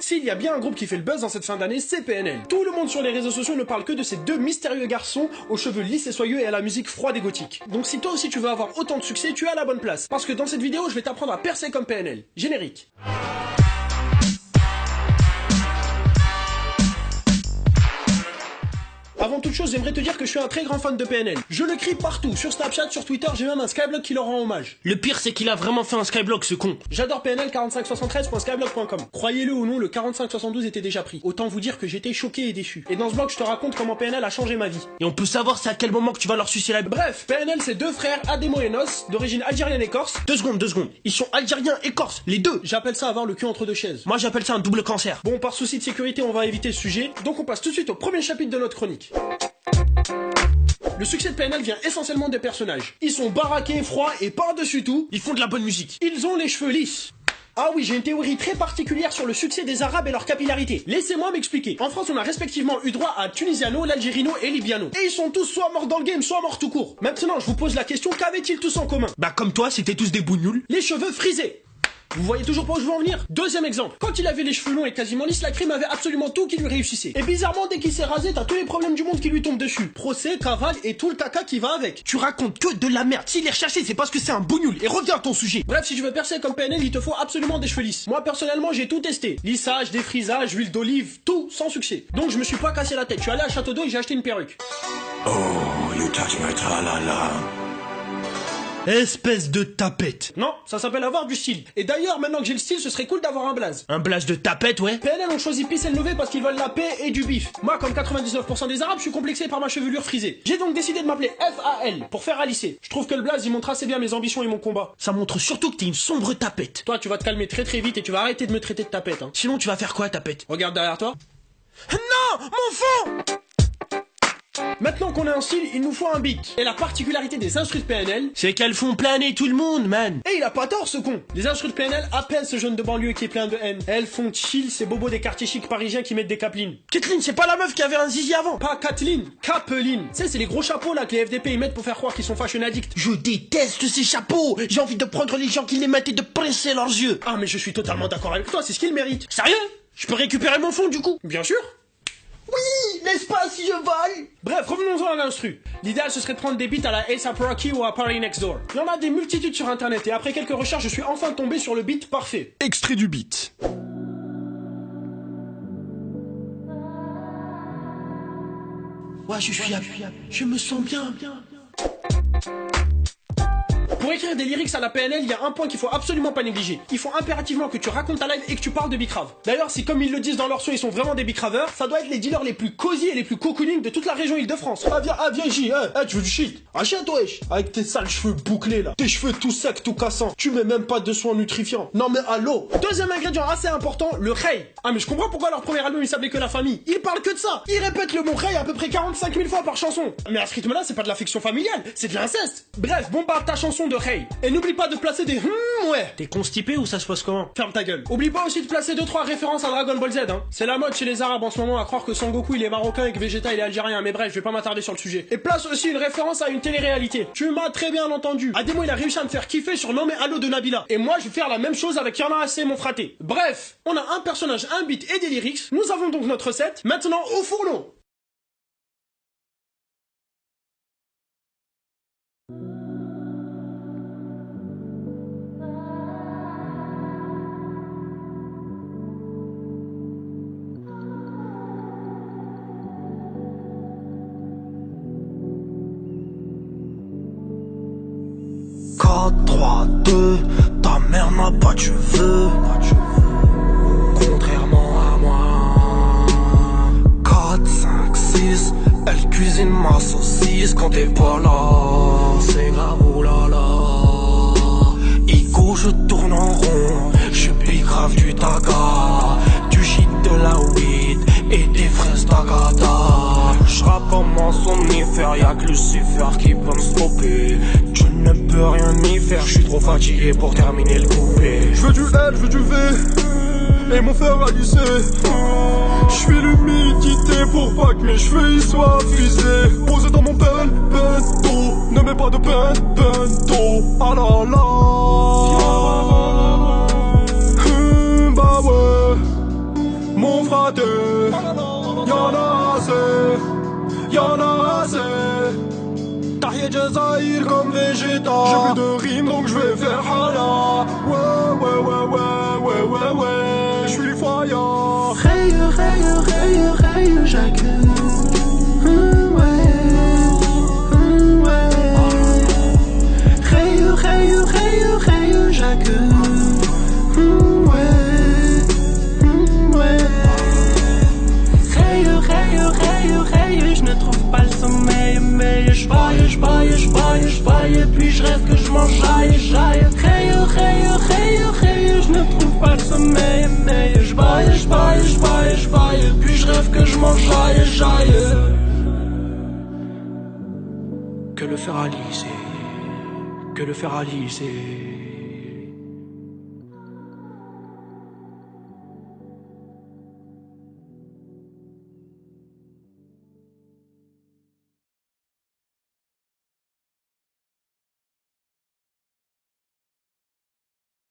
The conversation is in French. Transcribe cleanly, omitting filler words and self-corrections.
S'il y a bien un groupe qui fait le buzz dans cette fin d'année, c'est PNL. Tout le monde sur les réseaux sociaux ne parle que de ces deux mystérieux garçons aux cheveux lisses et soyeux et à la musique froide et gothique. Donc si toi aussi tu veux avoir autant de succès, tu es à la bonne place. Parce que dans cette vidéo, je vais t'apprendre à percer comme PNL. Générique. Avant toute chose, j'aimerais te dire que je suis un très grand fan de PNL. Je le crie partout, sur Snapchat, sur Twitter, j'ai même un Skyblog qui leur rend hommage. Le pire, c'est qu'il a vraiment fait un Skyblog, ce con. J'adore PNL 4573.skyblog.com. Croyez-le ou non, le 4572 était déjà pris. Autant vous dire que j'étais choqué et déçu. Et dans ce blog, je te raconte comment PNL a changé ma vie. Et on peut savoir c'est à quel moment que tu vas leur sucer la... Bref, PNL c'est deux frères, Ademo et Nos, d'origine algérienne et corse. Deux secondes. Ils sont algériens et corses, les deux. J'appelle ça avoir le cul entre deux chaises. Moi, j'appelle ça un double cancer. Bon, par souci de sécurité, on va éviter ce sujet. Donc on passe tout de suite au premier chapitre de notre chronique. Le succès de PNL vient essentiellement des personnages. Ils sont baraqués, froids et par-dessus tout, Ils font de la bonne musique. ils ont les cheveux lisses. Ah oui, j'ai une théorie très particulière sur le succès des Arabes et leur capillarité. Laissez-moi m'expliquer. En France, on a respectivement eu droit à Tunisiano, l'Algérino et Libiano. Et ils sont tous soit morts dans le game, soit morts tout court. Maintenant, je vous pose la question, qu'avaient-ils tous en commun? Bah comme toi, c'était tous des bougnoules. Les cheveux frisés. Vous voyez toujours pas où je veux en venir? Deuxième exemple. Quand il avait les cheveux longs et quasiment lisses, la crime avait absolument tout qui lui réussissait. Et bizarrement, dès qu'il s'est rasé, t'as tous les problèmes du monde qui lui tombent dessus. Procès, cavale et tout le caca qui va avec. Tu racontes que de la merde. S'il est recherché, c'est parce que c'est un bougnoule. Et reviens à ton sujet. Bref, si tu veux percer comme PNL, il te faut absolument des cheveux lisses. Moi, personnellement, j'ai tout testé. Lissage, défrisage, huile d'olive, tout sans succès. Donc, je me suis pas cassé la tête. Je suis allé à Château d'Eau et j'ai acheté une perruque. Oh, you touch my tra-la-la. Espèce de tapette. Non, ça s'appelle avoir du style. Et d'ailleurs, maintenant que j'ai le style, ce serait cool d'avoir un blaze. Un blaze de tapette, ouais. PNL ont choisi Peace and Love parce qu'ils veulent la paix et du bif. Moi, comme 99% des Arabes, je suis complexé par ma chevelure frisée. J'ai donc décidé de m'appeler FAL pour faire Alice. Je trouve que le blaze, il montre assez bien mes ambitions et mon combat. Ça montre surtout que t'es une sombre tapette. Toi, tu vas te calmer très très vite et tu vas arrêter de me traiter de tapette. Hein. Sinon, tu vas faire quoi, tapette? Regarde derrière toi. Non, mon fond. Maintenant qu'on a un style, il nous faut un beat. Et la particularité des instrus de PNL, C'est qu'elles font planer tout le monde, man. et il a pas tort ce con. Les instrus de PNL appellent ce jeune de banlieue qui est plein de haine. Elles font chill ces bobos des quartiers chics parisiens qui mettent des capelines. Kathleen, c'est pas la meuf qui avait un zizi avant. Pas Kathleen, Capeline. Tu sais, c'est les gros chapeaux là que les FDP ils mettent pour faire croire qu'ils sont fashion addicts. Je déteste ces chapeaux. J'ai envie de prendre les gens qui les mettent et de presser leurs yeux. Ah mais je suis totalement d'accord avec toi, c'est ce qu'ils méritent. Sérieux? Je peux récupérer mon fond, du coup? Bien sûr. Oui, n'est-ce pas si je vole? Bref, revenons-en à l'instru. L'idéal ce serait de prendre des beats à la A$AP Rocky ou à Party Next Door. Il y en a des multitudes sur internet et après quelques recherches je suis enfin tombé sur le beat parfait. Extrait du beat. Ouais, je suis appuyé. Je me sens bien. Pour écrire des lyrics à la PNL, il y a un point qu'il faut absolument pas négliger. Il faut impérativement que tu racontes ta live et que tu parles de bicrave. D'ailleurs, si comme ils le disent dans leur son, ils sont vraiment des bicraveurs, ça doit être les dealers les plus cosy et les plus cocooning de toute la région Île-de-France. Ah viens J, tu veux du shit? Achète wesh. Avec tes sales cheveux bouclés là, tes cheveux tout secs, tout cassants, tu mets même pas de soins nutrifiants. Non mais allô. Deuxième ingrédient assez important, le rey. Ah mais je comprends pourquoi leur premier album il s'appelait que La Famille. Ils parlent que de ça. Ils répètent le mot rey à peu près 45 000 fois par chanson. Mais à ce rythme là, c'est pas de l'affection familiale, c'est de l'inceste. Bref, bombarde ta chanson de rey. Et n'oublie pas de placer des ouais. T'es constipé ou ça se passe comment? Ferme ta gueule. Oublie pas aussi de placer 2-3 références à Dragon Ball Z, hein. C'est la mode chez les Arabes en ce moment à croire que Son Goku il est marocain et que Vegeta il est algérien, mais bref, je vais pas m'attarder sur le sujet. Et place aussi une référence à une télé-réalité. Tu m'as très bien entendu. Ademo il a réussi à me faire kiffer sur Non mais Allo de Nabila. Et moi je vais faire la même chose avec Y'en a assez mon fraté. Bref, on a un personnage, un beat et des lyrics. Nous avons donc notre recette. Maintenant au fourneau. Ta mère n'a pas de cheveux, contrairement à moi. 4, 5, 6, elle cuisine ma saucisse quand t'es pas là. C'est grave, oh là là. Ico, je tourne en rond, je suis grave du taga, du shit de la weed et des fraises d'Agada. J'rappe en mon somnifère, y'a que Lucifer qui peut me stopper. Tu ne peux rien y faire, je suis trop fatigué pour terminer le coupé. Je veux du L, je veux du V, et mon fer à lycée. Je suis l'humidité pour pas que mes cheveux y soient frisés. Posé dans mon bento, ne mets pas de bento. Ah là là, bah ouais. y'en a assez, y'en a assez. Tahia Jazair comme végétal. J'ai plus de rimes donc je vais faire hala. Ouais, ouais, ouais, ouais, ouais, ouais, ouais. J'suis foyant. Hey, Jacques. Je ne trouve pas le sommeil, mais je vaille, puis je rêve que je m'enjaille. Je ne trouve pas le sommeil, mais je vaille, puis je rêve que je m'enjaille. Que le faire aliser, que le faire aliser.